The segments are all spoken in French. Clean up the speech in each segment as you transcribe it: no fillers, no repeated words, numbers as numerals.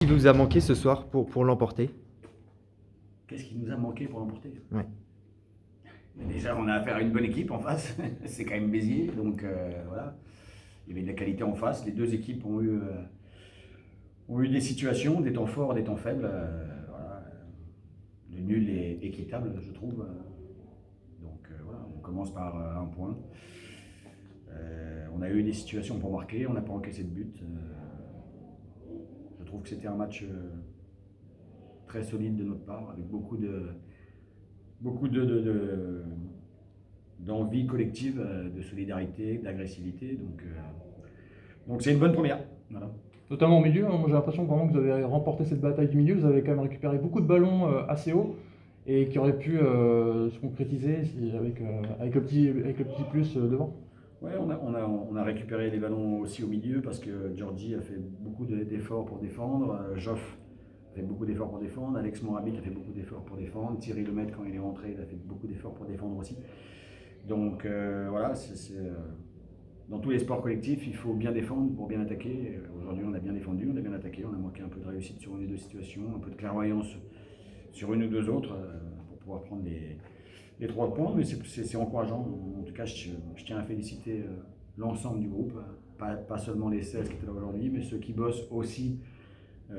Qui vous a manqué ce soir pour l'emporter? Qu'est-ce qui nous a manqué pour l'emporter? Ouais. Déjà, on a affaire à une bonne équipe en face. C'est quand même Béziers, donc voilà. Il y avait de la qualité en face. Les deux équipes ont eu des situations, des temps forts, des temps faibles. Voilà. Le nul est équitable, je trouve. Donc voilà, on commence par un point. On a eu des situations pour marquer, on n'a pas encaissé de but. Je trouve que c'était un match très solide de notre part, avec beaucoup d'envie collective, de solidarité, d'agressivité. Donc c'est une bonne première. Voilà. Notamment au milieu, hein. Moi j'ai l'impression vraiment que vous avez remporté cette bataille du milieu, vous avez quand même récupéré beaucoup de ballons assez hauts et qui auraient pu se concrétiser avec le petit plus devant. Ouais, on a récupéré les ballons aussi au milieu parce que Georgie a fait beaucoup d'efforts pour défendre, Joff a fait beaucoup d'efforts pour défendre, Alex Morabit a fait beaucoup d'efforts pour défendre, Thierry Lemaitre quand il est rentré il a fait beaucoup d'efforts pour défendre aussi. Donc voilà, dans tous les sports collectifs, il faut bien défendre pour bien attaquer. Aujourd'hui, on a bien défendu, on a bien attaqué, on a manqué un peu de réussite sur une ou deux situations, un peu de clairvoyance sur une ou deux autres pour pouvoir prendre les 3 points. Mais c'est encourageant. En tout cas, je tiens à féliciter l'ensemble du groupe, pas seulement les 16 qui étaient là aujourd'hui, mais ceux qui bossent aussi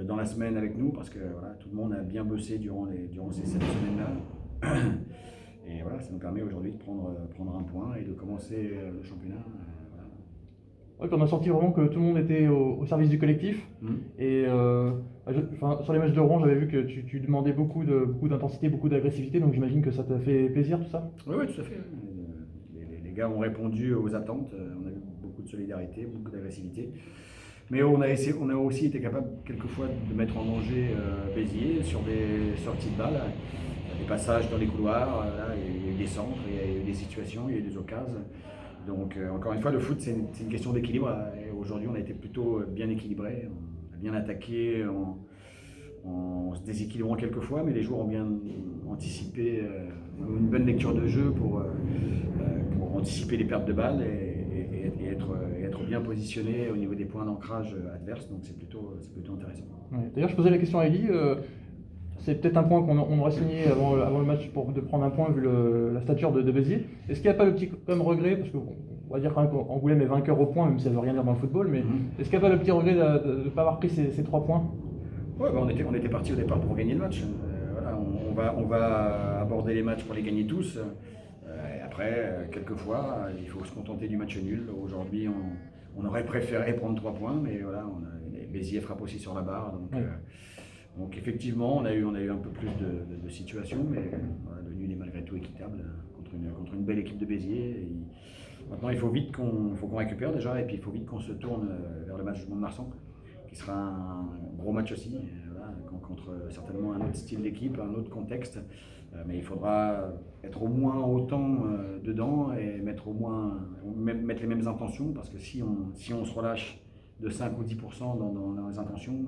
dans la semaine avec nous, parce que voilà, tout le monde a bien bossé durant ces 7 semaines-là. Et voilà, ça nous permet aujourd'hui de prendre un point et de commencer le championnat. Voilà. Ouais, puis on a senti vraiment que tout le monde était au service du collectif. Et sur les matchs de Rouen, j'avais vu que tu demandais beaucoup d'intensité, beaucoup d'agressivité, donc j'imagine que ça t'a fait plaisir tout ça. Oui, tout à fait. Les gars ont répondu aux attentes. On a eu beaucoup de solidarité, beaucoup d'agressivité. Mais on a aussi été capable quelquefois de mettre en danger Béziers sur des sorties de balles, des passages dans les couloirs. Là, il y a eu des centres, il y a eu des situations, il y a eu des occasions. Donc encore une fois, le foot c'est une question d'équilibre. Et aujourd'hui, on a été plutôt bien équilibré. On a bien attaqué en se déséquilibrant quelquefois, mais les joueurs ont bien anticipé, une bonne lecture de jeu pour anticiper les pertes de balles et être bien positionné au niveau des points d'ancrage adverses. Donc c'est plutôt intéressant. Ouais. D'ailleurs, je posais la question à Elie. C'est peut-être un point qu'on aurait signé avant le match de prendre un point vu la stature de Béziers. Est-ce qu'il n'y a pas le petit quand même regret, parce qu'on va dire quand même qu'Angoulême est vainqueur au point, même si ça ne veut rien dire dans le football, mais est-ce qu'il n'y a pas le petit regret de ne pas avoir pris ces 3 points? Ouais, on était parti au départ pour gagner le match. Voilà, on va aborder les matchs pour les gagner tous. Et après, quelquefois, il faut se contenter du match nul. Aujourd'hui, on aurait préféré prendre 3 points, mais voilà, Béziers frappe aussi sur la barre. Donc effectivement, on a eu un peu plus de situations, mais voilà, le nul est malgré tout équitable contre une belle équipe de Béziers. Maintenant, il faut vite qu'on récupère déjà, et puis il faut vite qu'on se tourne vers le match du Mont-de-Marsan, qui sera un gros match aussi, voilà, contre certainement un autre style d'équipe, un autre contexte. Mais il faudra être au moins autant dedans et mettre les mêmes intentions, parce que si on se relâche de 5 ou 10% dans les intentions,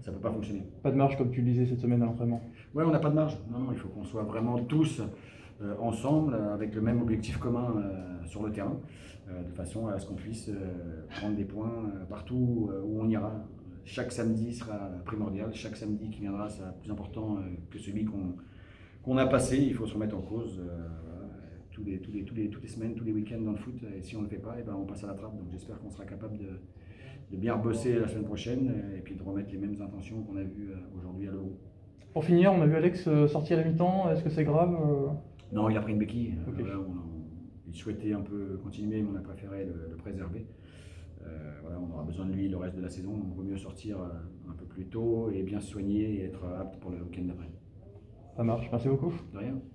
ça ne peut pas fonctionner. Pas de marge comme tu le disais cette semaine à l'entraînement. Oui, on n'a pas de marge. Non, il faut qu'on soit vraiment tous ensemble, avec le même objectif commun sur le terrain, de façon à ce qu'on puisse prendre des points partout où on ira. Chaque samedi sera primordial. Chaque samedi qui viendra sera plus important que celui qu'on a passé. Il faut se remettre en cause toutes les semaines, tous les week-ends dans le foot. Et si on ne le fait pas, on passe à la trappe. Donc j'espère qu'on sera capable de bien bosser la semaine prochaine et puis de remettre les mêmes intentions qu'on a vues aujourd'hui à l'Euro. Pour finir, on a vu Alex sortir à la mi-temps. Est-ce que c'est grave? Non, il a pris une béquille. Okay. Voilà, il souhaitait un peu continuer, mais on a préféré le préserver. Voilà, on aura besoin de lui le reste de la saison. Il vaut mieux sortir un peu plus tôt et bien se soigner et être apte pour le week-end d'après. Ça marche, merci beaucoup. De rien. Merci.